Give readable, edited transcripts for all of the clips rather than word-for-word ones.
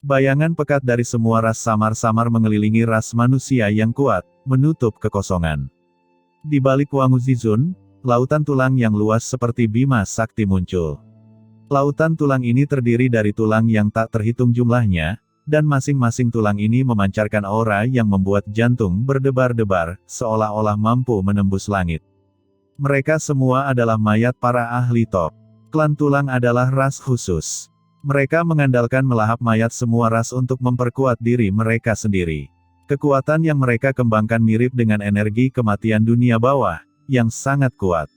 Bayangan pekat dari semua ras samar-samar mengelilingi ras manusia yang kuat, menutup kekosongan. Di balik Wang Zizun, lautan tulang yang luas seperti bima sakti muncul. Lautan tulang ini terdiri dari tulang yang tak terhitung jumlahnya, dan masing-masing tulang ini memancarkan aura yang membuat jantung berdebar-debar, seolah-olah mampu menembus langit. Mereka semua adalah mayat para ahli top. Klan tulang adalah ras khusus. Mereka mengandalkan melahap mayat semua ras untuk memperkuat diri mereka sendiri. Kekuatan yang mereka kembangkan mirip dengan energi kematian dunia bawah, yang sangat kuat.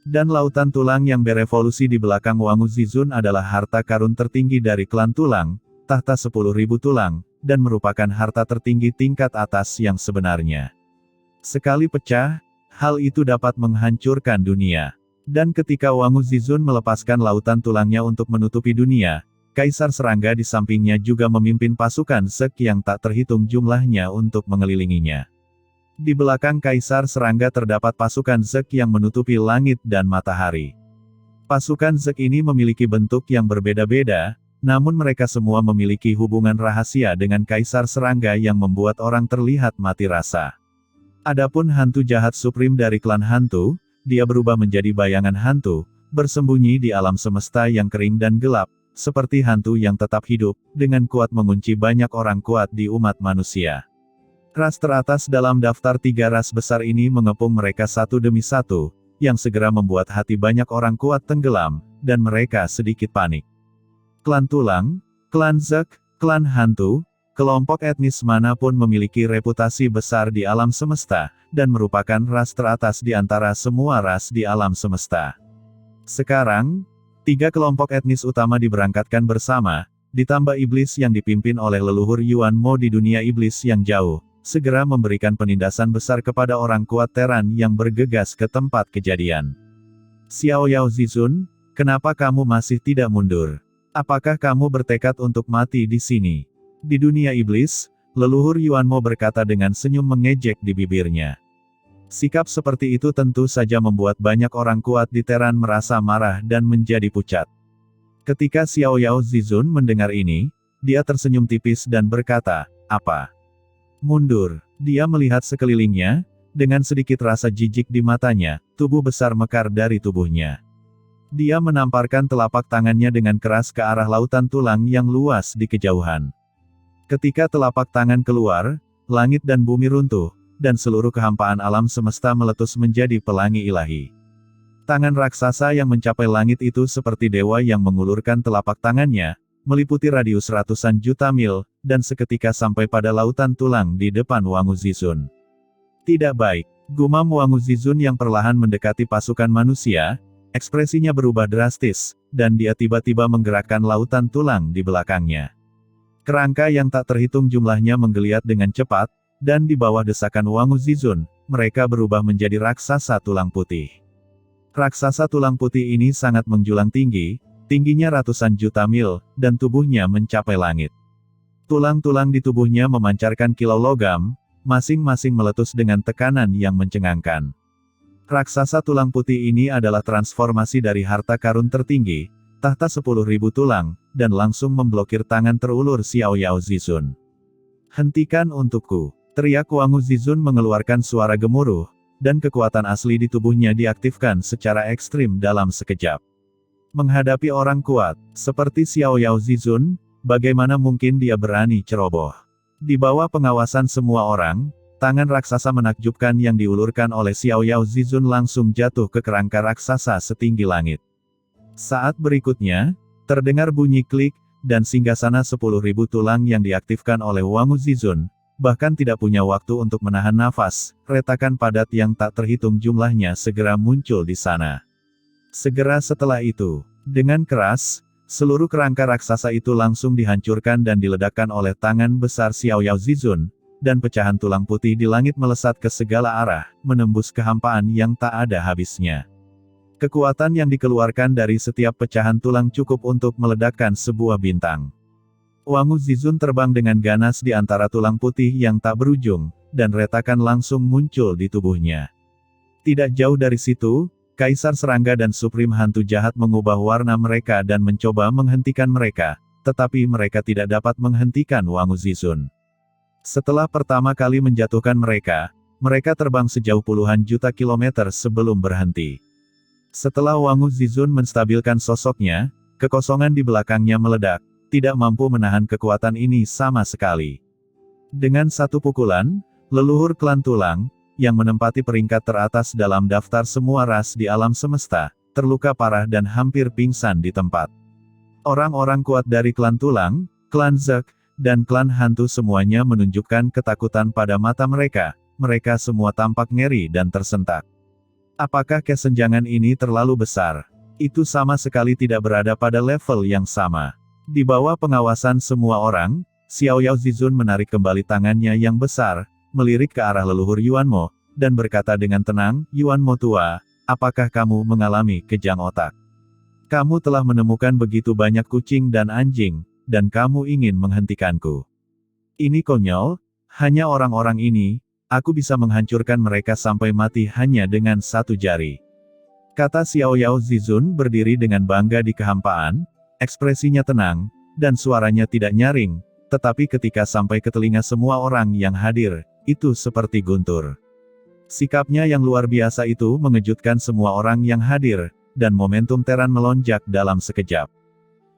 Dan lautan tulang yang berevolusi di belakang Wang Zizun adalah harta karun tertinggi dari klan tulang, tahta 10.000 tulang, dan merupakan harta tertinggi tingkat atas yang sebenarnya. Sekali pecah, hal itu dapat menghancurkan dunia. Dan ketika Wang Zizun melepaskan lautan tulangnya untuk menutupi dunia, Kaisar Serangga di sampingnya juga memimpin pasukan Zek yang tak terhitung jumlahnya untuk mengelilinginya. Di belakang Kaisar Serangga terdapat pasukan Zek yang menutupi langit dan matahari. Pasukan Zek ini memiliki bentuk yang berbeda-beda, namun mereka semua memiliki hubungan rahasia dengan Kaisar Serangga yang membuat orang terlihat mati rasa. Adapun hantu jahat Supreme dari klan hantu, dia berubah menjadi bayangan hantu, bersembunyi di alam semesta yang kering dan gelap, seperti hantu yang tetap hidup, dengan kuat mengunci banyak orang kuat di umat manusia. Ras teratas dalam daftar 3 ras besar ini mengepung mereka satu demi satu, yang segera membuat hati banyak orang kuat tenggelam, dan mereka sedikit panik. Klan tulang, klan Zek, klan hantu, kelompok etnis manapun memiliki reputasi besar di alam semesta, dan merupakan ras teratas di antara semua ras di alam semesta. Sekarang, 3 kelompok etnis utama diberangkatkan bersama, ditambah iblis yang dipimpin oleh leluhur Yuan Mo di dunia iblis yang jauh, segera memberikan penindasan besar kepada orang kuat Teran yang bergegas ke tempat kejadian. Xiao Yao Zizun, kenapa kamu masih tidak mundur? Apakah kamu bertekad untuk mati di sini? Di dunia iblis, leluhur Yuan Mo berkata dengan senyum mengejek di bibirnya. Sikap seperti itu tentu saja membuat banyak orang kuat di Teran merasa marah dan menjadi pucat. Ketika Xiao Yao Zizun mendengar ini, dia tersenyum tipis dan berkata, "Apa? Mundur." Dia melihat sekelilingnya, dengan sedikit rasa jijik di matanya, tubuh besar mekar dari tubuhnya. Dia menamparkan telapak tangannya dengan keras ke arah lautan tulang yang luas di kejauhan. Ketika telapak tangan keluar, langit dan bumi runtuh, dan seluruh kehampaan alam semesta meletus menjadi pelangi ilahi. Tangan raksasa yang mencapai langit itu seperti dewa yang mengulurkan telapak tangannya, meliputi radius ratusan juta mil, dan seketika sampai pada lautan tulang di depan Wang Zizun. Tidak baik, gumam Wang Zizun yang perlahan mendekati pasukan manusia, ekspresinya berubah drastis, dan dia tiba-tiba menggerakkan lautan tulang di belakangnya. Kerangka yang tak terhitung jumlahnya menggeliat dengan cepat, dan di bawah desakan Wang Zizun, mereka berubah menjadi raksasa tulang putih. Raksasa tulang putih ini sangat menjulang tinggi, tingginya ratusan juta mil, dan tubuhnya mencapai langit. Tulang-tulang di tubuhnya memancarkan kilau logam, masing-masing meletus dengan tekanan yang mencengangkan. Raksasa tulang putih ini adalah transformasi dari harta karun tertinggi, tahta 10.000 tulang, dan langsung memblokir tangan terulur Xiao Yao Zizun. "Hentikan untukku!" teriak Wang Zizun mengeluarkan suara gemuruh, dan kekuatan asli di tubuhnya diaktifkan secara ekstrim dalam sekejap. Menghadapi orang kuat, seperti Xiao Yao Zizun, bagaimana mungkin dia berani ceroboh? Di bawah pengawasan semua orang, tangan raksasa menakjubkan yang diulurkan oleh Xiao Yao Zizun langsung jatuh ke kerangka raksasa setinggi langit. Saat berikutnya, terdengar bunyi klik, dan singgasana 10.000 tulang yang diaktifkan oleh Wang Zizun, bahkan tidak punya waktu untuk menahan nafas, retakan padat yang tak terhitung jumlahnya segera muncul di sana. Segera setelah itu, dengan keras, seluruh kerangka raksasa itu langsung dihancurkan dan diledakkan oleh tangan besar Xiao Yao Zizun, dan pecahan tulang putih di langit melesat ke segala arah, menembus kehampaan yang tak ada habisnya. Kekuatan yang dikeluarkan dari setiap pecahan tulang cukup untuk meledakkan sebuah bintang. Wang Zizun terbang dengan ganas di antara tulang putih yang tak berujung, dan retakan langsung muncul di tubuhnya. Tidak jauh dari situ, Kaisar Serangga dan Supreme Hantu Jahat mengubah warna mereka dan mencoba menghentikan mereka, tetapi mereka tidak dapat menghentikan Wang Zizun. Setelah pertama kali menjatuhkan mereka, mereka terbang sejauh puluhan juta kilometer sebelum berhenti. Setelah Wang Zizun menstabilkan sosoknya, kekosongan di belakangnya meledak, tidak mampu menahan kekuatan ini sama sekali. Dengan satu pukulan, leluhur klan tulang, yang menempati peringkat teratas dalam daftar semua ras di alam semesta, terluka parah dan hampir pingsan di tempat. Orang-orang kuat dari klan tulang, klan Zek, dan klan hantu semuanya menunjukkan ketakutan pada mata mereka. Mereka semua tampak ngeri dan tersentak. Apakah kesenjangan ini terlalu besar? Itu sama sekali tidak berada pada level yang sama. Di bawah pengawasan semua orang, Xiao Yao Zizun menarik kembali tangannya yang besar, melirik ke arah leluhur Yuanmo, dan berkata dengan tenang, "Yuanmo tua, apakah kamu mengalami kejang otak? Kamu telah menemukan begitu banyak kucing dan anjing, dan kamu ingin menghentikanku. Ini konyol, hanya orang-orang ini, aku bisa menghancurkan mereka sampai mati hanya dengan satu jari." Kata Xiao Yao Zizun berdiri dengan bangga di kehampaan, ekspresinya tenang, dan suaranya tidak nyaring, tetapi ketika sampai ke telinga semua orang yang hadir, itu seperti guntur. Sikapnya yang luar biasa itu mengejutkan semua orang yang hadir, dan momentum Teran melonjak dalam sekejap.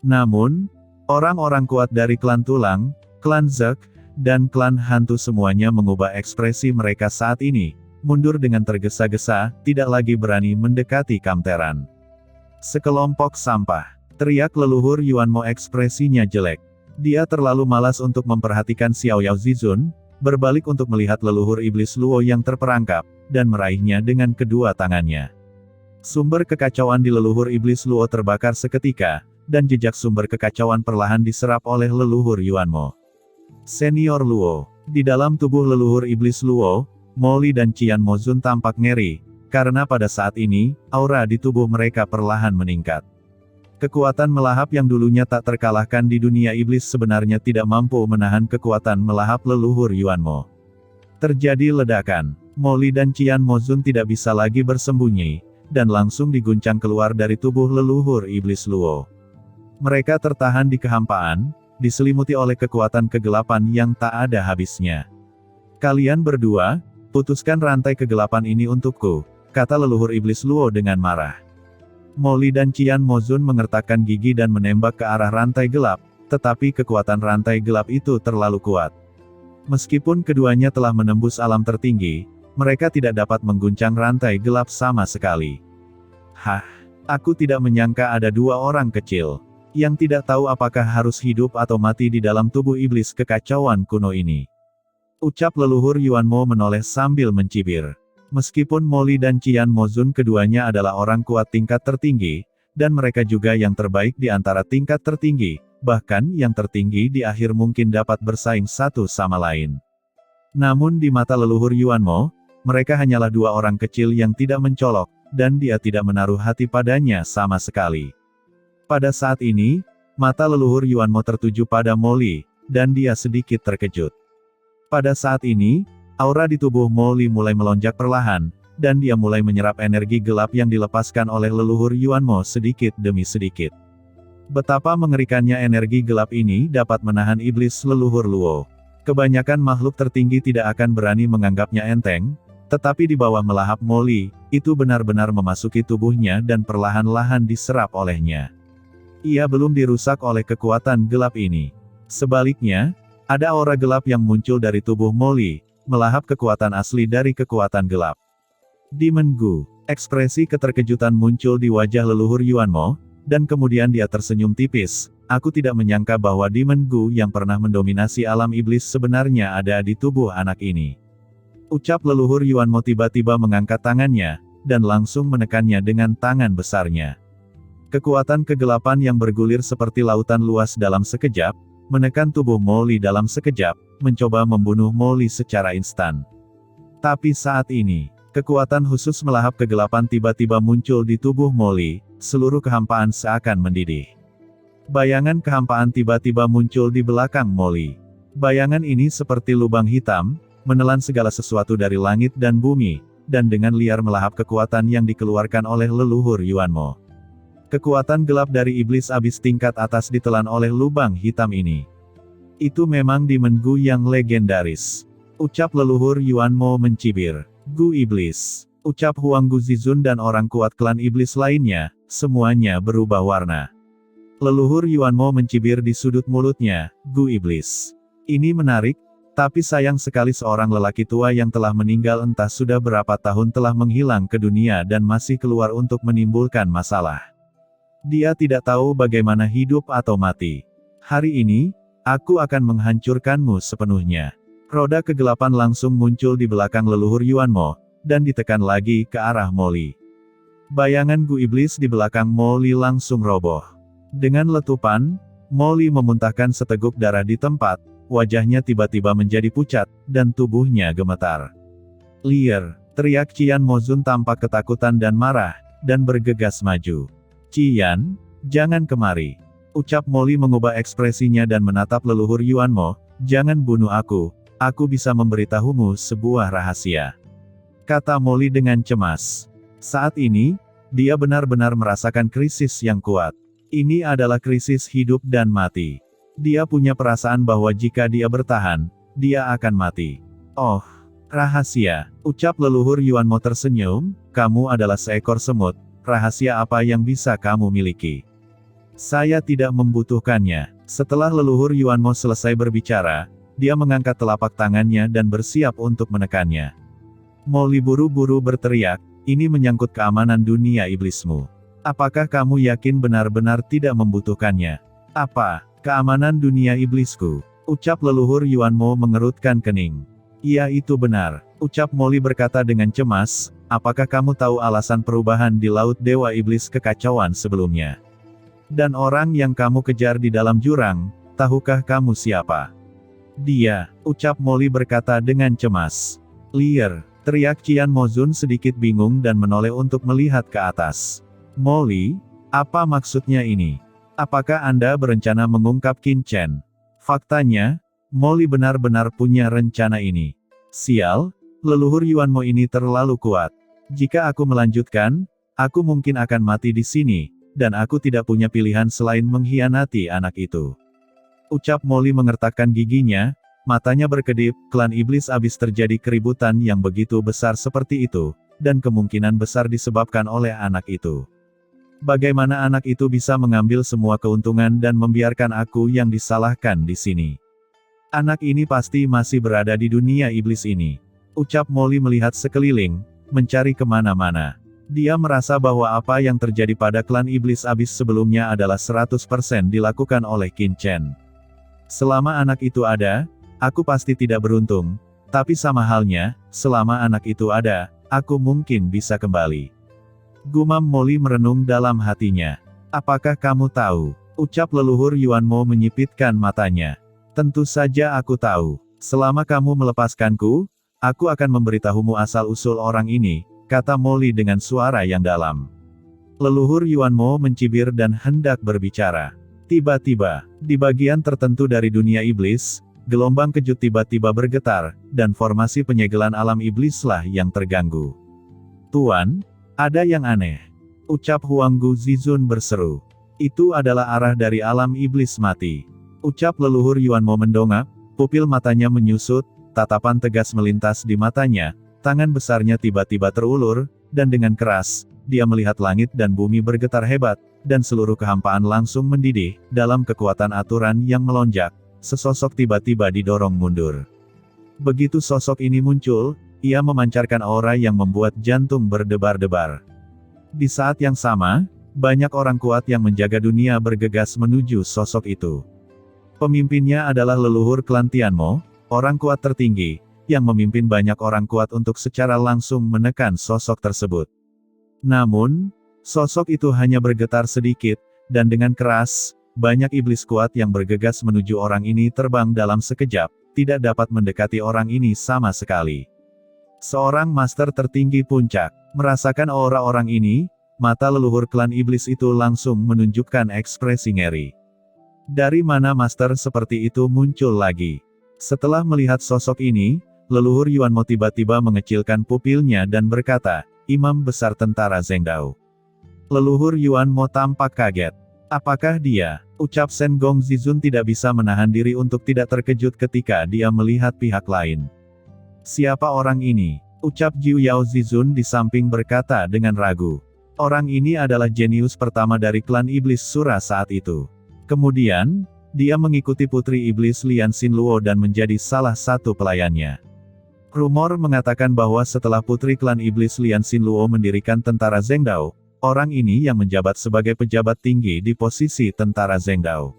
Namun, orang-orang kuat dari klan tulang, klan Zek, dan klan hantu semuanya mengubah ekspresi mereka saat ini, mundur dengan tergesa-gesa, tidak lagi berani mendekati Kamteran. "Sekelompok sampah," teriak leluhur Yuanmo, ekspresinya jelek. Dia terlalu malas untuk memperhatikan Xiao Yao Zizun, berbalik untuk melihat leluhur iblis Luo yang terperangkap, dan meraihnya dengan kedua tangannya. Sumber kekacauan di leluhur iblis Luo terbakar seketika, dan jejak sumber kekacauan perlahan diserap oleh leluhur Yuanmo. Senior Luo. Di dalam tubuh leluhur iblis Luo, Molly dan Qian Mozun tampak ngeri, karena pada saat ini, aura di tubuh mereka perlahan meningkat. Kekuatan melahap yang dulunya tak terkalahkan di dunia iblis sebenarnya tidak mampu menahan kekuatan melahap leluhur Yuanmo. Terjadi ledakan. Molly dan Qian Mozun tidak bisa lagi bersembunyi, dan langsung diguncang keluar dari tubuh leluhur iblis Luo. Mereka tertahan di kehampaan, diselimuti oleh kekuatan kegelapan yang tak ada habisnya. "Kalian berdua, putuskan rantai kegelapan ini untukku," kata leluhur iblis Luo dengan marah. Molly dan Qian Mozun mengertakkan gigi dan menembak ke arah rantai gelap, tetapi kekuatan rantai gelap itu terlalu kuat. Meskipun keduanya telah menembus alam tertinggi, mereka tidak dapat mengguncang rantai gelap sama sekali. "Hah, aku tidak menyangka ada dua orang kecil yang tidak tahu apakah harus hidup atau mati di dalam tubuh iblis kekacauan kuno ini," ucap leluhur Yuanmo menoleh sambil mencibir. Meskipun Molly dan Qian Mozun keduanya adalah orang kuat tingkat tertinggi, dan mereka juga yang terbaik di antara tingkat tertinggi, bahkan yang tertinggi di akhir mungkin dapat bersaing satu sama lain. Namun di mata leluhur Yuanmo, mereka hanyalah dua orang kecil yang tidak mencolok, dan dia tidak menaruh hati padanya sama sekali. Pada saat ini, mata leluhur Yuanmo tertuju pada Molly, dan dia sedikit terkejut. Pada saat ini, aura di tubuh Molly mulai melonjak perlahan, dan dia mulai menyerap energi gelap yang dilepaskan oleh leluhur Yuanmo sedikit demi sedikit. Betapa mengerikannya energi gelap ini dapat menahan iblis leluhur Luo. Kebanyakan makhluk tertinggi tidak akan berani menganggapnya enteng, tetapi di bawah melahap Molly, itu benar-benar memasuki tubuhnya dan perlahan-lahan diserap olehnya. Ia belum dirusak oleh kekuatan gelap ini. Sebaliknya, ada aura gelap yang muncul dari tubuh Molly, melahap kekuatan asli dari kekuatan gelap. Demon Gu. Ekspresi keterkejutan muncul di wajah leluhur Yuanmo, dan kemudian dia tersenyum tipis. "Aku tidak menyangka bahwa Demon Gu yang pernah mendominasi alam iblis sebenarnya ada di tubuh anak ini," ucap leluhur Yuanmo tiba-tiba mengangkat tangannya, dan langsung menekannya dengan tangan besarnya. Kekuatan kegelapan yang bergulir seperti lautan luas dalam sekejap, menekan tubuh Molly dalam sekejap, mencoba membunuh Molly secara instan. Tapi saat ini, kekuatan khusus melahap kegelapan tiba-tiba muncul di tubuh Molly, seluruh kehampaan seakan mendidih. Bayangan kehampaan tiba-tiba muncul di belakang Molly. Bayangan ini seperti lubang hitam, menelan segala sesuatu dari langit dan bumi, dan dengan liar melahap kekuatan yang dikeluarkan oleh leluhur Yuanmo. Kekuatan gelap dari iblis abis tingkat atas ditelan oleh lubang hitam ini. Itu memang Demon Gu yang legendaris. Ucap leluhur Yuan Mo mencibir. Gu iblis. Ucap Huang Gu Zizun dan orang kuat klan iblis lainnya, semuanya berubah warna. Leluhur Yuan Mo mencibir di sudut mulutnya, Gu iblis. Ini menarik, tapi sayang sekali seorang lelaki tua yang telah meninggal entah sudah berapa tahun telah menghilang ke dunia dan masih keluar untuk menimbulkan masalah. Dia tidak tahu bagaimana hidup atau mati. Hari ini, aku akan menghancurkanmu sepenuhnya. Roda kegelapan langsung muncul di belakang leluhur Yuan Mo, dan ditekan lagi ke arah Molly. Bayangan Gu iblis di belakang Molly langsung roboh. Dengan letupan, Molly memuntahkan seteguk darah di tempat, wajahnya tiba-tiba menjadi pucat, dan tubuhnya gemetar. Liar, teriak Qian Mozun tampak ketakutan dan marah, dan bergegas maju. Qian, jangan kemari. Ucap Molly mengubah ekspresinya dan menatap leluhur Yuan Mo, jangan bunuh aku bisa memberitahumu sebuah rahasia. Kata Molly dengan cemas. Saat ini, dia benar-benar merasakan krisis yang kuat. Ini adalah krisis hidup dan mati. Dia punya perasaan bahwa jika dia bertahan, dia akan mati. Oh, rahasia. Ucap leluhur Yuan Mo tersenyum, kamu adalah seekor semut, rahasia apa yang bisa kamu miliki? Saya tidak membutuhkannya. Setelah leluhur Yuan Mo selesai berbicara, dia mengangkat telapak tangannya dan bersiap untuk menekannya. Molly buru-buru berteriak, ini menyangkut keamanan dunia iblismu. Apakah kamu yakin benar-benar tidak membutuhkannya? Apa, keamanan dunia iblisku? Ucap leluhur Yuan Mo mengerutkan kening. Iya itu benar, ucap Molly berkata dengan cemas, apakah kamu tahu alasan perubahan di Laut Dewa Iblis Kekacauan sebelumnya? Dan orang yang kamu kejar di dalam jurang, tahukah kamu siapa? Dia, ucap Molly berkata dengan cemas. Liar. Teriak Qian Mozun sedikit bingung dan menoleh untuk melihat ke atas. Molly, apa maksudnya ini? Apakah Anda berencana mengungkap Qin Chen? Faktanya, Molly benar-benar punya rencana ini. Sial, leluhur Yuan Mo ini terlalu kuat. Jika aku melanjutkan, aku mungkin akan mati di sini, dan aku tidak punya pilihan selain mengkhianati anak itu. Ucap Molly mengertakkan giginya. Matanya berkedip, klan iblis abis terjadi keributan yang begitu besar seperti itu, dan kemungkinan besar disebabkan oleh anak itu. Bagaimana anak itu bisa mengambil semua keuntungan dan membiarkan aku yang disalahkan di sini? Anak ini pasti masih berada di dunia iblis ini. Ucap Molly melihat sekeliling, mencari kemana-mana. Dia merasa bahwa apa yang terjadi pada klan iblis abis sebelumnya adalah 100% dilakukan oleh Qin Chen. Selama anak itu ada, aku pasti tidak beruntung, tapi sama halnya, selama anak itu ada, aku mungkin bisa kembali. Gumam Molly merenung dalam hatinya. Apakah kamu tahu? Ucap leluhur Yuan Mo menyipitkan matanya. Tentu saja aku tahu. Selama kamu melepaskanku, aku akan memberitahumu asal-usul orang ini, kata Molly dengan suara yang dalam. Leluhur Yuan Mo mencibir dan hendak berbicara. Tiba-tiba, di bagian tertentu dari dunia iblis, gelombang kejut tiba-tiba bergetar, dan formasi penyegelan alam iblislah yang terganggu. Tuan, ada yang aneh. Ucap Huang Gu Zizun berseru. Itu adalah arah dari alam iblis mati. Ucap leluhur Yuan Mo mendongak, pupil matanya menyusut, tatapan tegas melintas di matanya, tangan besarnya tiba-tiba terulur, dan dengan keras, dia melihat langit dan bumi bergetar hebat, dan seluruh kehampaan langsung mendidih, dalam kekuatan aturan yang melonjak. Sesosok tiba-tiba didorong mundur. Begitu sosok ini muncul, ia memancarkan aura yang membuat jantung berdebar-debar. Di saat yang sama, banyak orang kuat yang menjaga dunia bergegas menuju sosok itu. Pemimpinnya adalah leluhur klan Tianmo, orang kuat tertinggi, yang memimpin banyak orang kuat untuk secara langsung menekan sosok tersebut. Namun, sosok itu hanya bergetar sedikit, dan dengan keras, banyak iblis kuat yang bergegas menuju orang ini terbang dalam sekejap, tidak dapat mendekati orang ini sama sekali. Seorang master tertinggi puncak, merasakan aura orang ini, mata leluhur klan iblis itu langsung menunjukkan ekspresi ngeri. Dari mana master seperti itu muncul lagi? Setelah melihat sosok ini, leluhur Yuan Mo tiba-tiba mengecilkan pupilnya dan berkata, Imam Besar Tentara Zhengdao. Leluhur Yuan Mo tampak kaget. Apakah dia? Ucap Shen Gongzizun tidak bisa menahan diri untuk tidak terkejut ketika dia melihat pihak lain. Siapa orang ini? Ucap Jiu Yao Zizun di samping berkata dengan ragu. Orang ini adalah jenius pertama dari klan Iblis Sura saat itu. Kemudian, dia mengikuti Putri Iblis Lian Xinluo dan menjadi salah satu pelayannya. Rumor mengatakan bahwa setelah Putri klan Iblis Lian Xinluo mendirikan tentara Zhengdao, orang ini yang menjabat sebagai pejabat tinggi di posisi tentara Zhengdao.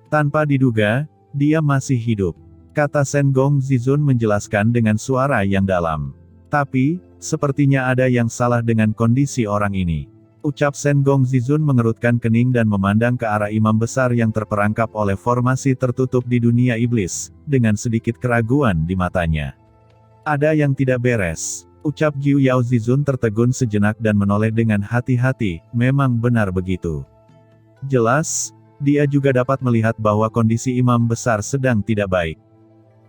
Tanpa diduga, dia masih hidup. Kata Shen Gongzizun menjelaskan dengan suara yang dalam. Tapi, sepertinya ada yang salah dengan kondisi orang ini. Ucap Shen Gongzizun mengerutkan kening dan memandang ke arah imam besar yang terperangkap oleh formasi tertutup di dunia iblis, dengan sedikit keraguan di matanya. Ada yang tidak beres. Ucap Jiu Yao Zizun tertegun sejenak dan menoleh dengan hati-hati, memang benar begitu. Jelas, dia juga dapat melihat bahwa kondisi imam besar sedang tidak baik.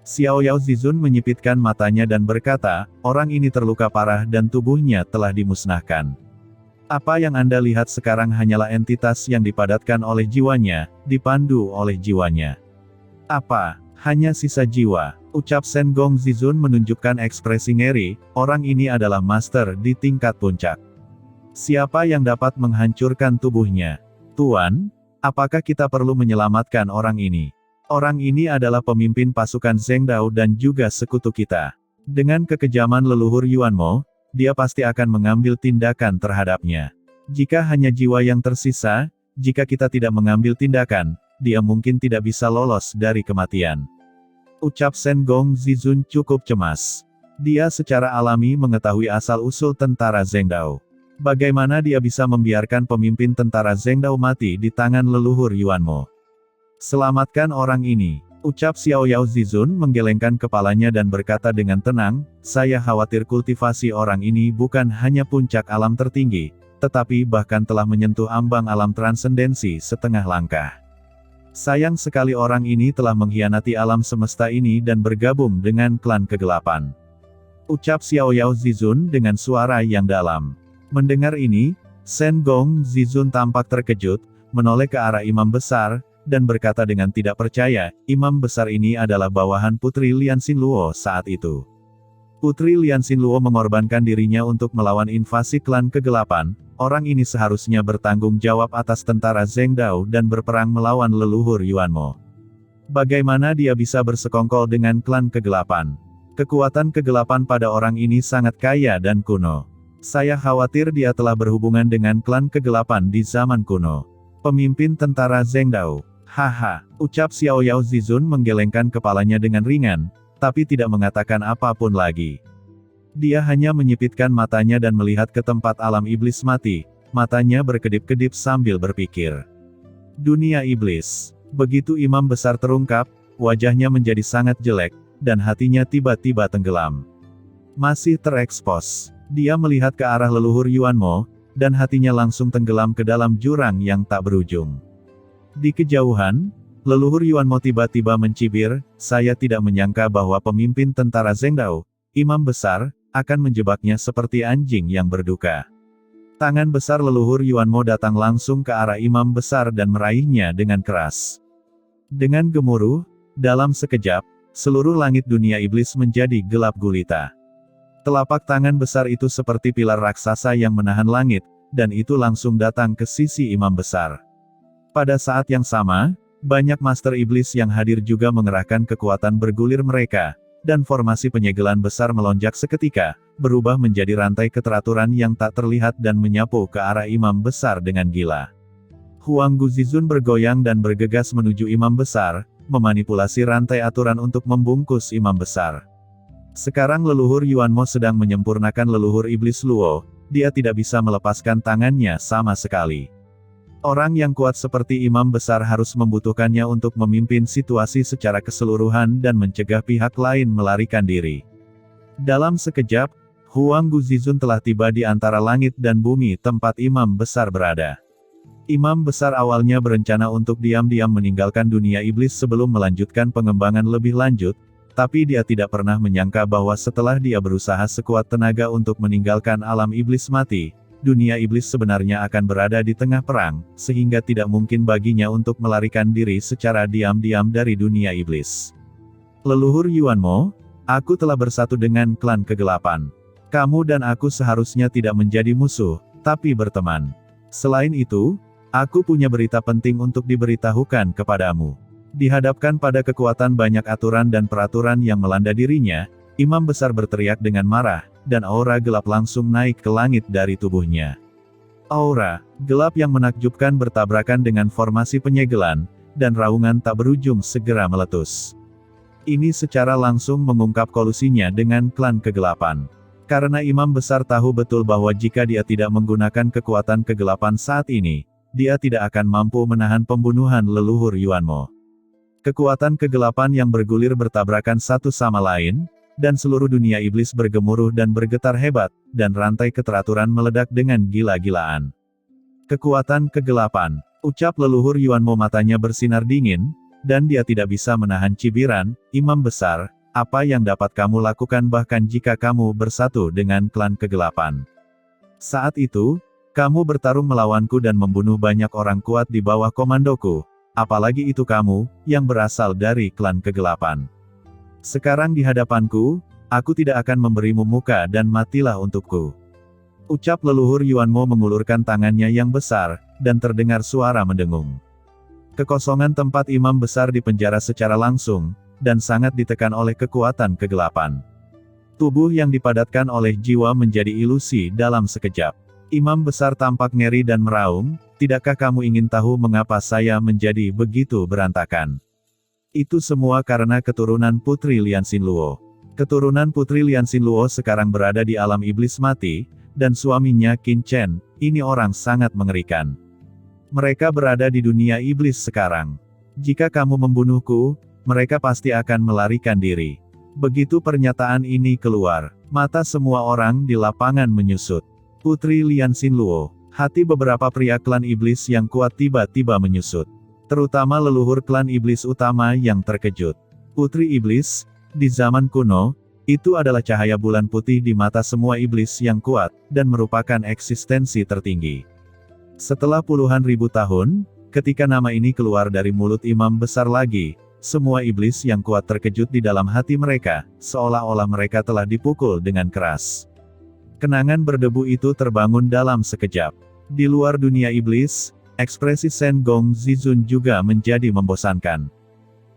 Xiao Yao Zizun menyipitkan matanya dan berkata, orang ini terluka parah dan tubuhnya telah dimusnahkan. Apa yang Anda lihat sekarang hanyalah entitas yang dipadatkan oleh jiwanya, dipandu oleh jiwanya. Apa? Hanya sisa jiwa. Ucap Shen Gongzizun menunjukkan ekspresi ngeri, orang ini adalah master di tingkat puncak. Siapa yang dapat menghancurkan tubuhnya? Tuan, apakah kita perlu menyelamatkan orang ini? Orang ini adalah pemimpin pasukan Zhengdao dan juga sekutu kita. Dengan kekejaman leluhur Yuan Mo, dia pasti akan mengambil tindakan terhadapnya. Jika hanya jiwa yang tersisa, jika kita tidak mengambil tindakan, dia mungkin tidak bisa lolos dari kematian. Ucap Shen Gongzizun cukup cemas. Dia secara alami mengetahui asal-usul tentara Zhengdao. Bagaimana dia bisa membiarkan pemimpin tentara Zhengdao mati di tangan leluhur Yuan Mo? Selamatkan orang ini. Ucap Xiao Yao Zizun menggelengkan kepalanya dan berkata dengan tenang, saya khawatir kultivasi orang ini bukan hanya puncak alam tertinggi, tetapi bahkan telah menyentuh ambang alam transendensi setengah langkah. Sayang sekali orang ini telah mengkhianati alam semesta ini dan bergabung dengan klan kegelapan. Ucap Xiao Yao Zizun dengan suara yang dalam. Mendengar ini, Shen Gongzizun tampak terkejut, menoleh ke arah imam besar, dan berkata dengan tidak percaya, imam besar ini adalah bawahan Putri Lian Xinluo saat itu. Putri Lian Xinluo mengorbankan dirinya untuk melawan invasi klan kegelapan, orang ini seharusnya bertanggung jawab atas tentara Zhengdao dan berperang melawan leluhur Yuan Mo. Bagaimana dia bisa bersekongkol dengan klan kegelapan? Kekuatan kegelapan pada orang ini sangat kaya dan kuno. Saya khawatir dia telah berhubungan dengan klan kegelapan di zaman kuno. Pemimpin tentara Zhengdao. Haha, ucap Xiao Yao Zizun menggelengkan kepalanya dengan ringan, tapi tidak mengatakan apapun lagi. Dia hanya menyipitkan matanya dan melihat ke tempat alam iblis mati, matanya berkedip-kedip sambil berpikir. Dunia iblis. Begitu imam besar terungkap, wajahnya menjadi sangat jelek, dan hatinya tiba-tiba tenggelam. Masih terekspos. Dia melihat ke arah leluhur Yuan Mo, dan hatinya langsung tenggelam ke dalam jurang yang tak berujung. Di kejauhan, leluhur Yuan Mo tiba-tiba mencibir, saya tidak menyangka bahwa pemimpin tentara Zhengdao, imam besar, akan menjebaknya seperti anjing yang berduka. Tangan besar leluhur Yuan Mo datang langsung ke arah imam besar dan meraihnya dengan keras. Dengan gemuruh, dalam sekejap, seluruh langit dunia iblis menjadi gelap gulita. Telapak tangan besar itu seperti pilar raksasa yang menahan langit, dan itu langsung datang ke sisi imam besar. Pada saat yang sama, banyak master iblis yang hadir juga mengerahkan kekuatan bergulir mereka, dan formasi penyegelan besar melonjak seketika, berubah menjadi rantai keteraturan yang tak terlihat dan menyapu ke arah imam besar dengan gila. Huang Guzizun bergoyang dan bergegas menuju imam besar, memanipulasi rantai aturan untuk membungkus imam besar. Sekarang leluhur Yuan Mo sedang menyempurnakan leluhur iblis Luo, dia tidak bisa melepaskan tangannya sama sekali. Orang yang kuat seperti imam besar harus membutuhkannya untuk memimpin situasi secara keseluruhan dan mencegah pihak lain melarikan diri. Dalam sekejap, Huang Guzizun telah tiba di antara langit dan bumi tempat imam besar berada. Imam besar awalnya berencana untuk diam-diam meninggalkan dunia iblis sebelum melanjutkan pengembangan lebih lanjut, tapi dia tidak pernah menyangka bahwa setelah dia berusaha sekuat tenaga untuk meninggalkan alam iblis mati, dunia iblis sebenarnya akan berada di tengah perang, sehingga tidak mungkin baginya untuk melarikan diri secara diam-diam dari dunia iblis. Leluhur Yuanmo, aku telah bersatu dengan klan kegelapan. Kamu dan aku seharusnya tidak menjadi musuh, tapi berteman. Selain itu, aku punya berita penting untuk diberitahukan kepadamu. Dihadapkan pada kekuatan banyak aturan dan peraturan yang melanda dirinya, imam besar berteriak dengan marah, dan aura gelap langsung naik ke langit dari tubuhnya. Aura gelap yang menakjubkan bertabrakan dengan formasi penyegelan, dan raungan tak berujung segera meletus. Ini secara langsung mengungkap kolusinya dengan klan kegelapan. Karena imam besar tahu betul bahwa jika dia tidak menggunakan kekuatan kegelapan saat ini, dia tidak akan mampu menahan pembunuhan leluhur Yuanmo. Kekuatan kegelapan yang bergulir bertabrakan satu sama lain, dan seluruh dunia iblis bergemuruh dan bergetar hebat, dan rantai keteraturan meledak dengan gila-gilaan. Kekuatan kegelapan, ucap leluhur Yuanmo, matanya bersinar dingin, dan dia tidak bisa menahan cibiran, imam besar, apa yang dapat kamu lakukan bahkan jika kamu bersatu dengan klan kegelapan? Saat itu, kamu bertarung melawanku dan membunuh banyak orang kuat di bawah komandoku, apalagi itu kamu, yang berasal dari klan kegelapan. Sekarang di hadapanku, aku tidak akan memberimu muka dan matilah untukku. Ucap leluhur Yuanmo mengulurkan tangannya yang besar, dan terdengar suara mendengung. Kekosongan tempat imam besar dipenjara secara langsung, dan sangat ditekan oleh kekuatan kegelapan. Tubuh yang dipadatkan oleh jiwa menjadi ilusi dalam sekejap. Imam besar tampak ngeri dan meraung, tidakkah kamu ingin tahu mengapa saya menjadi begitu berantakan? Itu semua karena keturunan Putri Lian Xinluo. Keturunan Putri Lian Xinluo sekarang berada di alam iblis mati, dan suaminya Qin Chen, ini orang sangat mengerikan. Mereka berada di dunia iblis sekarang. Jika kamu membunuhku, mereka pasti akan melarikan diri. Begitu pernyataan ini keluar, mata semua orang di lapangan menyusut. Putri Lian Xinluo, hati beberapa pria klan iblis yang kuat tiba-tiba menyusut. Terutama leluhur klan iblis utama yang terkejut. Putri iblis, di zaman kuno, itu adalah cahaya bulan putih di mata semua iblis yang kuat, dan merupakan eksistensi tertinggi. Setelah puluhan ribu tahun, ketika nama ini keluar dari mulut imam besar lagi, semua iblis yang kuat terkejut di dalam hati mereka, seolah-olah mereka telah dipukul dengan keras. Kenangan berdebu itu terbangun dalam sekejap. Di luar dunia iblis, ekspresi Shen Gong Zizun juga menjadi membosankan.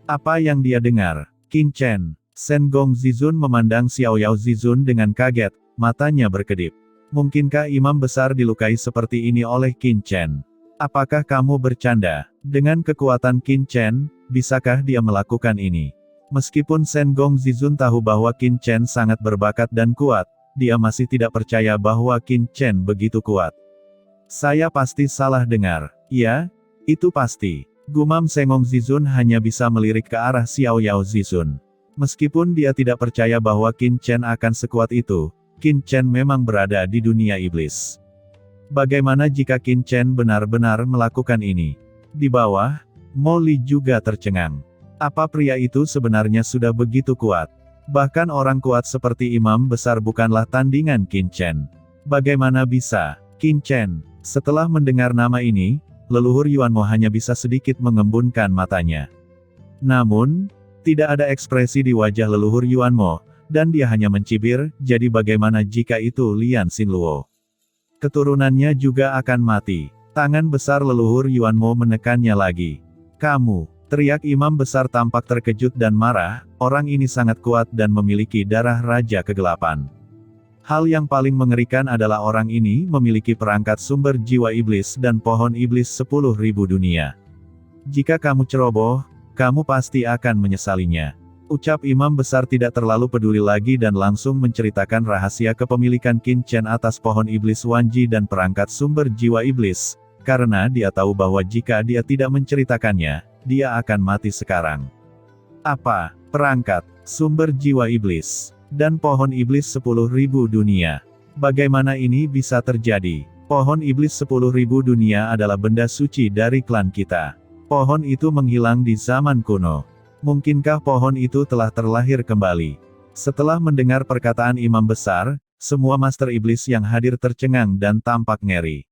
Apa yang dia dengar? Qin Chen. Shen Gong Zizun memandang Xiao Yao Zizun dengan kaget, matanya berkedip. Mungkinkah imam besar dilukai seperti ini oleh Qin Chen? Apakah kamu bercanda? Dengan kekuatan Qin Chen, bisakah dia melakukan ini? Meskipun Shen Gong Zizun tahu bahwa Qin Chen sangat berbakat dan kuat, dia masih tidak percaya bahwa Qin Chen begitu kuat. Saya pasti salah dengar. Ya, itu pasti. Gumam Shen Gong Zizun hanya bisa melirik ke arah Xiao Yao Zizun. Meskipun dia tidak percaya bahwa Qin Chen akan sekuat itu, Qin Chen memang berada di dunia iblis. Bagaimana jika Qin Chen benar-benar melakukan ini? Di bawah, Mo Li juga tercengang. Apa pria itu sebenarnya sudah begitu kuat? Bahkan orang kuat seperti imam besar bukanlah tandingan Qin Chen. Bagaimana bisa? Qin Chen. Setelah mendengar nama ini, leluhur Yuanmo hanya bisa sedikit mengembunkan matanya. Namun, tidak ada ekspresi di wajah leluhur Yuanmo, dan dia hanya mencibir, jadi bagaimana jika itu Lian Xinluo? Keturunannya juga akan mati. Tangan besar leluhur Yuanmo menekannya lagi. Kamu, teriak imam besar tampak terkejut dan marah, orang ini sangat kuat dan memiliki darah Raja Kegelapan. Hal yang paling mengerikan adalah orang ini memiliki perangkat sumber jiwa iblis dan pohon iblis 10.000 dunia. Jika kamu ceroboh, kamu pasti akan menyesalinya. Ucap imam besar tidak terlalu peduli lagi dan langsung menceritakan rahasia kepemilikan Qin Chen atas pohon iblis Wanji dan perangkat sumber jiwa iblis, karena dia tahu bahwa jika dia tidak menceritakannya, dia akan mati sekarang. Apa? Perangkat, sumber jiwa iblis, dan pohon iblis 10.000 dunia. Bagaimana ini bisa terjadi? Pohon iblis 10.000 dunia adalah benda suci dari klan kita. Pohon itu menghilang di zaman kuno. Mungkinkah pohon itu telah terlahir kembali? Setelah mendengar perkataan imam besar, Semua Master Iblis yang hadir tercengang dan tampak ngeri.